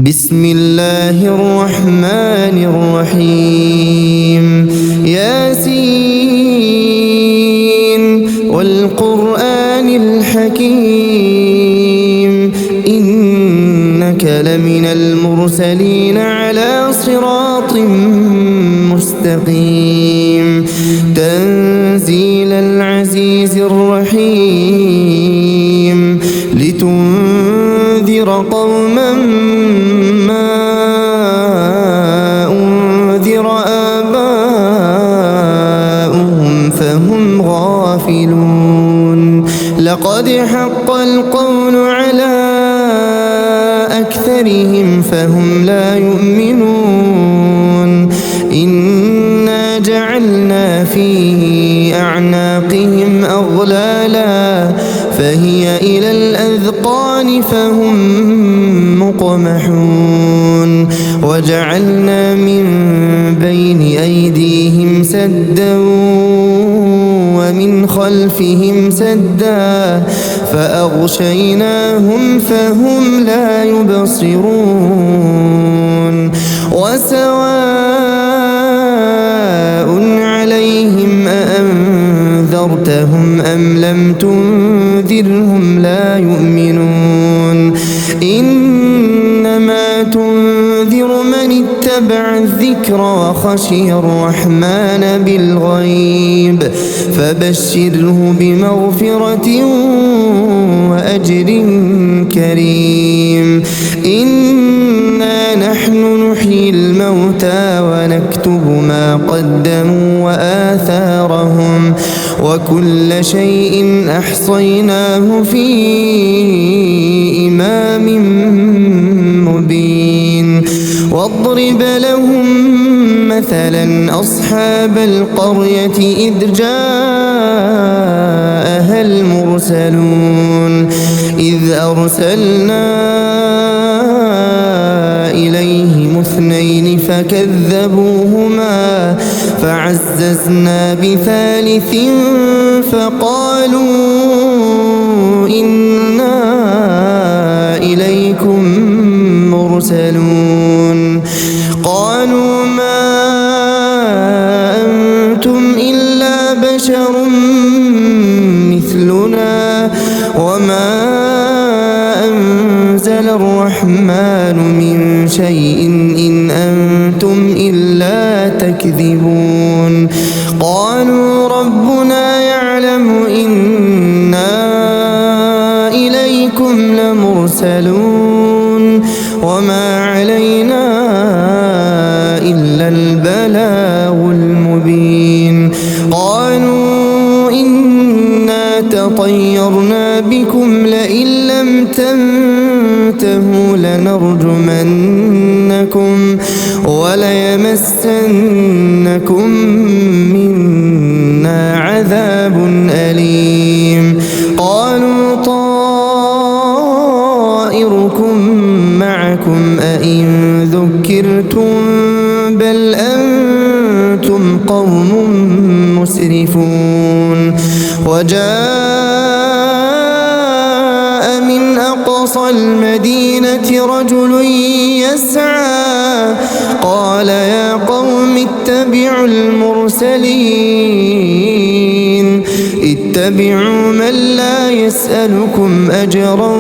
بسم الله الرحمن الرحيم ياسين والقرآن الحكيم إنك لمن المرسلين على صراط مستقيم تنزيل العزيز الرحيم لتنذر قوما ما أنذر آباؤهم فهم غافلون لقد حق القول على أكثرهم فهم لا يؤمنون إنا جعلنا في أعناقهم أغلالا فهي إلى الأذقان فهم مقمحون وجعلنا من بين أيديهم سدا ومن خلفهم سدا فأغشيناهم فهم لا يبصرون وسواء عليهم أأنذرتهم أم لم تنذرهم لا يؤمنون إنما تنذر من اتبع الذكر وخشي الرحمن بالغيب فبشره بمغفرة وأجر كريم إنا نحن نحيي الموتى ونكتب ما قدموا وآثارهم وكل شيء أحصيناه في إمام مبين واضرب لهم مثلا أصحاب القرية إذ جاءها المرسلون إذ أرسلنا إليهم اثنين فكذبوهما فعززنا بثالث فقالوا إنا إليكم مرسلون قالوا ما أنتم إلا بشر مثلنا وما أنزل الرحمن من شيء إن أنتم إلا تكذبون قالوا ربنا يعلم إنا إليكم لمرسلون وما علينا إلا البلاغ المبين قالوا إنا تطيرنا بكم لئن لم تنتهوا لنرجمنكم وليمسنكم منا عذاب أليم قالوا طائركم معكم أئن ذكرتم بل أنتم قوم مسرفون وجاء من أقصى المدينة رجل يسعى قال يا قوم اتبعوا المرسلين اتبعوا من لا يسألكم أجرا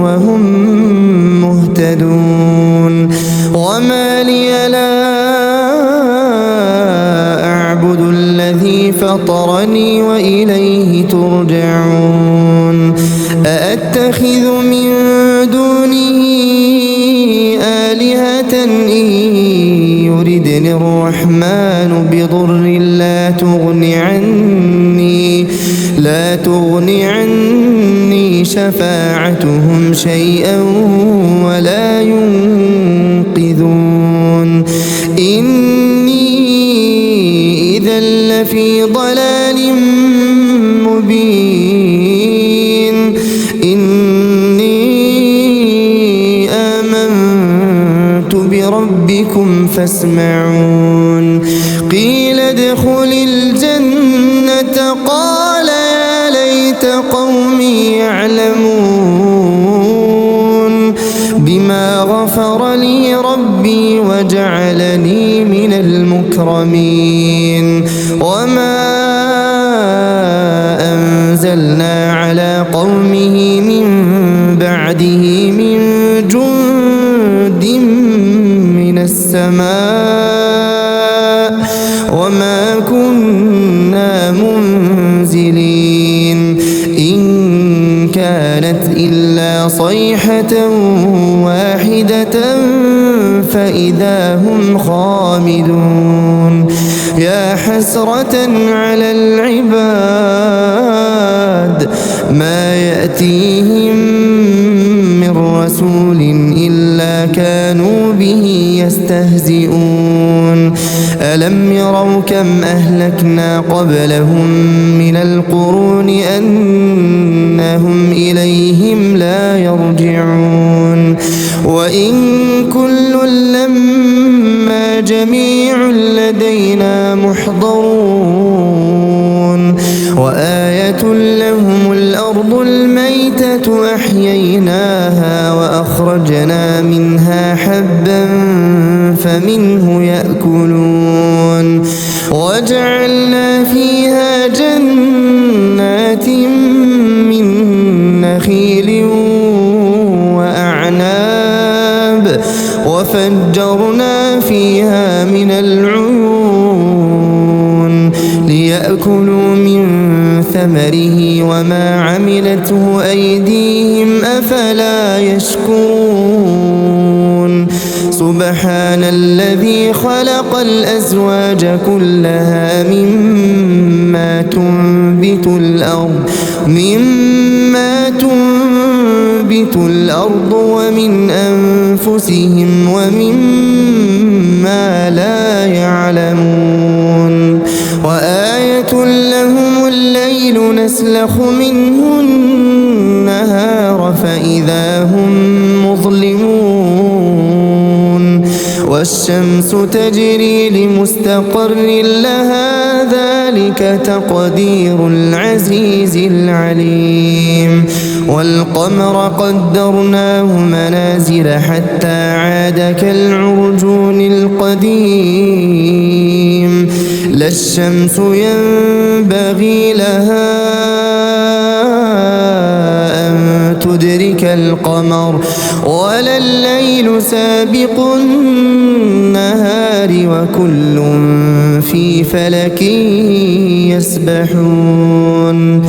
وهم مهتدون وما لي لا أعبد الذي فطرني وإليه ترجعون أأتخذ من دونه آلهة إن يردني الرحمن بضر لا تغني عني شفاعتهم شيئا ولا ينقذون إني إذا لفي ضلال مبين إني آمنت بربكم فاسمعون قيل ادخل الجنة قال يا ليت قومي يعلمون بما غفر غفر لي ربي وجعلني من المكرمين وما أنزلنا على قومه من بعده من جند من السماء وما كنا منزلين إن كانت إلا صيحة واحدة فإذا هم خامدون يا حسرة على العباد ما يأتيهم من رسول إلا كانوا به يستهزئون ألم يروا كم أهلكنا قبلهم من القرون أنهم إليهم لا يرجعون وإن كل لما جميع لدينا محضرون وآية لهم الأرض الميتة أحييناها وأخرجنا منها حبا فمنه يأكلون وجعلنا فيها جنات من نخيل وأعناب وفجرنا فيها من العيون ليأكلوا من ثمره وما عملته أيديهم أفلا يشكرون سبحان الذي خلق الأزواج كلها مما تنبت الأرض ومن أنفسهم ومما لا يعلمون وآية لهم الليل نسلخ منه النهار فإذا هم مظلمون والشمس تجري لمستقر لها ذلك تقدير العزيز العليم والقمر قدرناه منازل حتى عاد كالعرجون القديم لا الشمس ينبغي لها أن تدرك القمر ولا الليل سابق النهار وكل في فلك يسبحون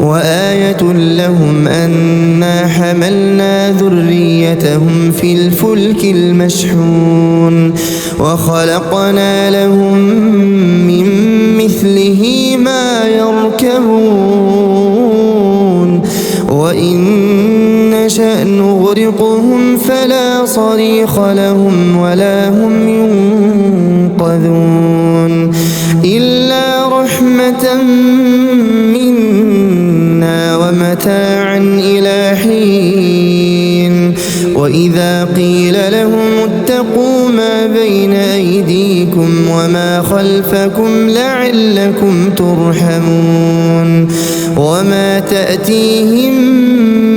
وآية لهم أنا حملنا ذريتهم في الفلك المشحون وخلقنا لهم من مثله ما يركبون وإن نشأ نغرقهم فلا صريخ لهم ولا هم ينقذون إلا رحمة منا ومتاعا إلى حين وإذا قيل لهم اتقوا ما بين أيديكم وما خلفكم لعلكم ترحمون وما تأتيهم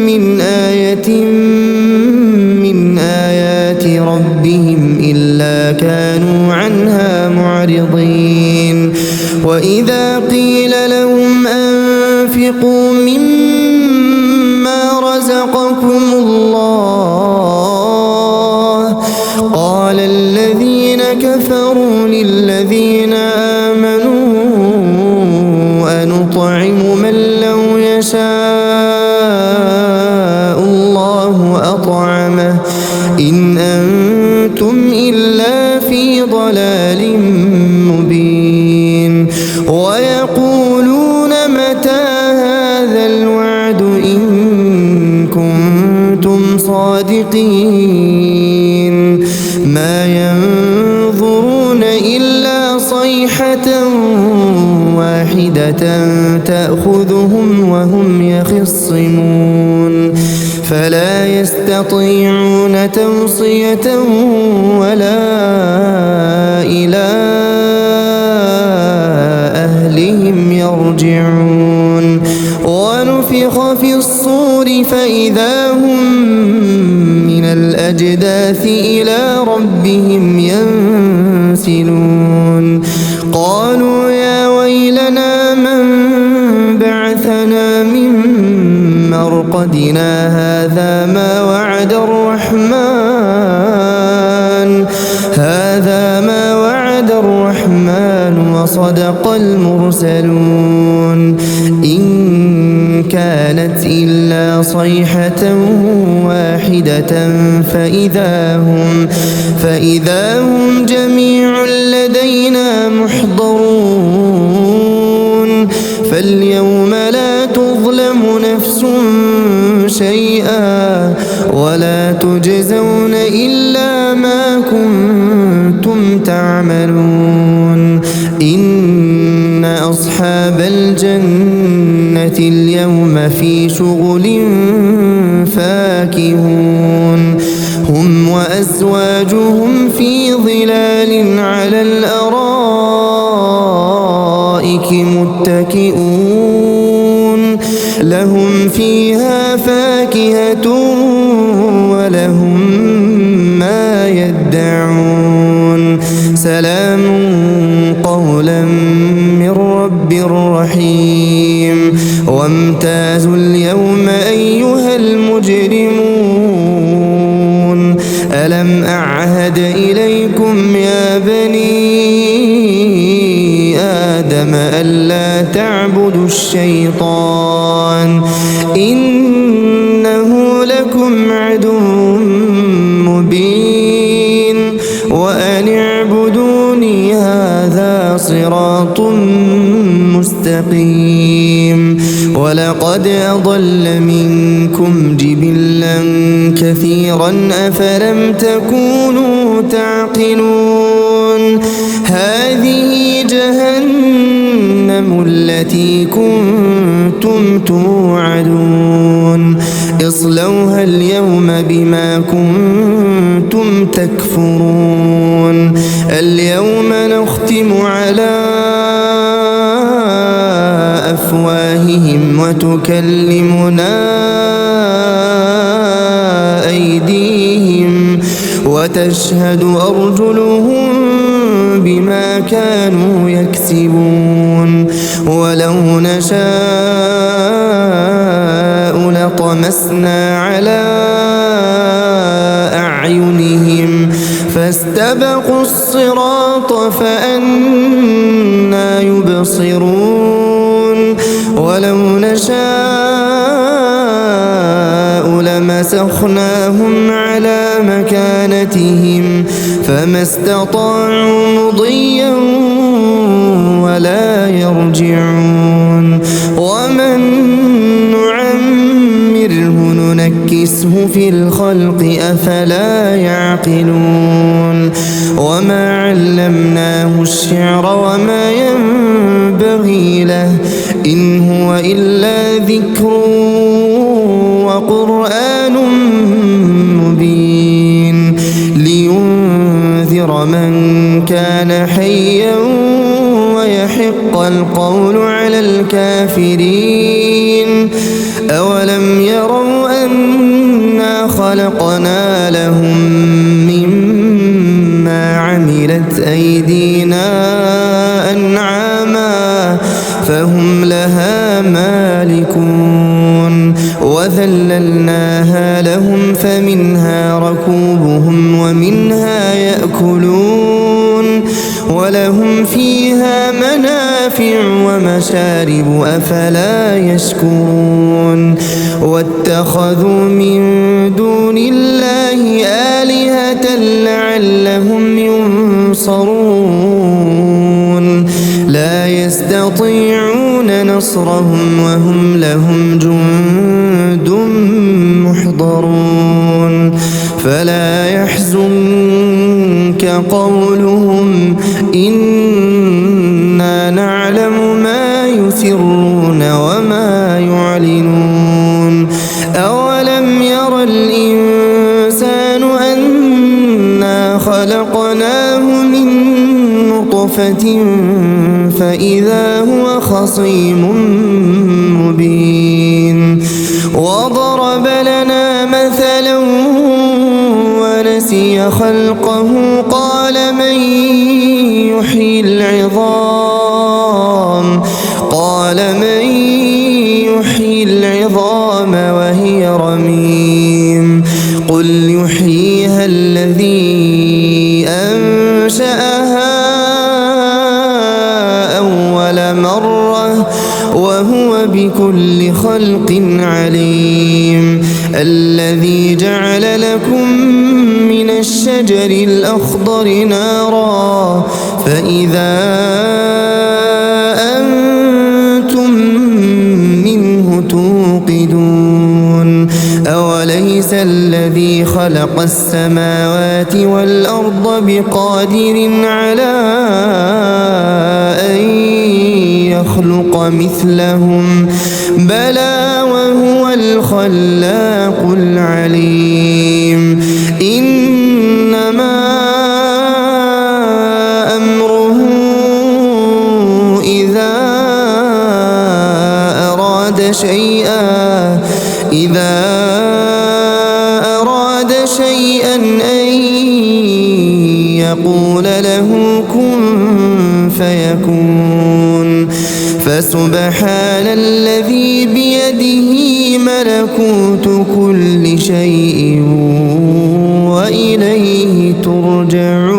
من آية من آيات ربهم إلا كانوا عنها معرضين وإذا قيل لهم أنفقوا مما رزقكم الله قال الذين كفروا للذين آمنوا أنطعم من لو يشاء الله أطعمه إن أنتم إلا في ضلال مبين ويقولون متى هذا الوعد إن كنتم صادقين ما ينظرون إلا صيحة واحدة تأخذهم وهم يخصمون فلا يستطيعون توصية ولا إلى أهلهم يرجعون ونفخ في الصور فإذا هم من الأجداث إلى ربهم ينسلون قالوا يا ويلنا من بعثنا من مرقدنا هذا ما وعد الرحمن وصدق المرسلون إن كانت إلا صيحة واحدة فإذا هم جميع لدينا محضرون فاليوم لا تظلم نفس شيئا ولا تجزون إلا ما كنتم تعملون إن أصحاب الجنة اليوم في شغل فاكهون هم وأزواجهم في ظلال على الأرائك متكئون لهم فيها فاكهة ولهم ما يدعون سلام قولا من رب رحيم وامتازوا اليوم أيها المجرمون ألم أعهد إليكم يا بني آدم ألا تعبدوا الشيطان إنه لكم عدو مبين وأن اعبدوني هذا صراط مستقيم ولقد أضل منكم جبلا كثيرا أفلم تكونوا تعقلون هذه جهنم التي كنتم توعدون اصلوها اليوم بما كنتم تكفرون اليوم نختم على أفواههم وتكلمنا أيديهم وتشهد أرجلهم بما كانوا يكسبون ولو نشاء لطمسنا على أعينهم فاستبقوا الصراط فأنى يبصرون ولو نشاء لمسخناهم على مكانتهم فما استطاعوا مضيا ولا يرجعون ومن نعمره ننكسه في الخلق أفلا يعقلون وما علمناه الشعر وما ينبغي له إن هو إلا ذكر وقرآن مبين لينذر من كان حيا ويحق القول على الكافرين أولم يروا أنا خلقنا لهم مما عملت أيدينا أنعاما فهم لها مالكون وذللناها لهم فمنها ركوبهم ومنها يأكلون ولهم فيها منافع ومشارب أفلا يشكرون واتخذوا من دون الله آلهة لعلهم ينصرون لا يستطيعون نصرهم وهم لهم جند محضرون فلا يحزنك قولهم إنا نعلم ما يسرون وما يعلنون أولم ير الإنسان أنا خلقناه من نطفة فإذا هو خصيم مبين وضرب لنا مثلا خلقه قال من يحيي العظام وهي رميم قل يحييها الذي أنشأها أول مرة وهو بكل خلق عليم الذي جعل لكم من الشجر الأخضر نارا فإذا أنتم منه توقدون أوليس الذي خلق السماوات والأرض بقادر على أن يخلق مثلهم بلى وهو الخلاق العليم إنما أمره إذا أراد شيئا أن يقول له كن فيكون فسبحان الذي بيده ملكوت كل شيء وإليه ترجعون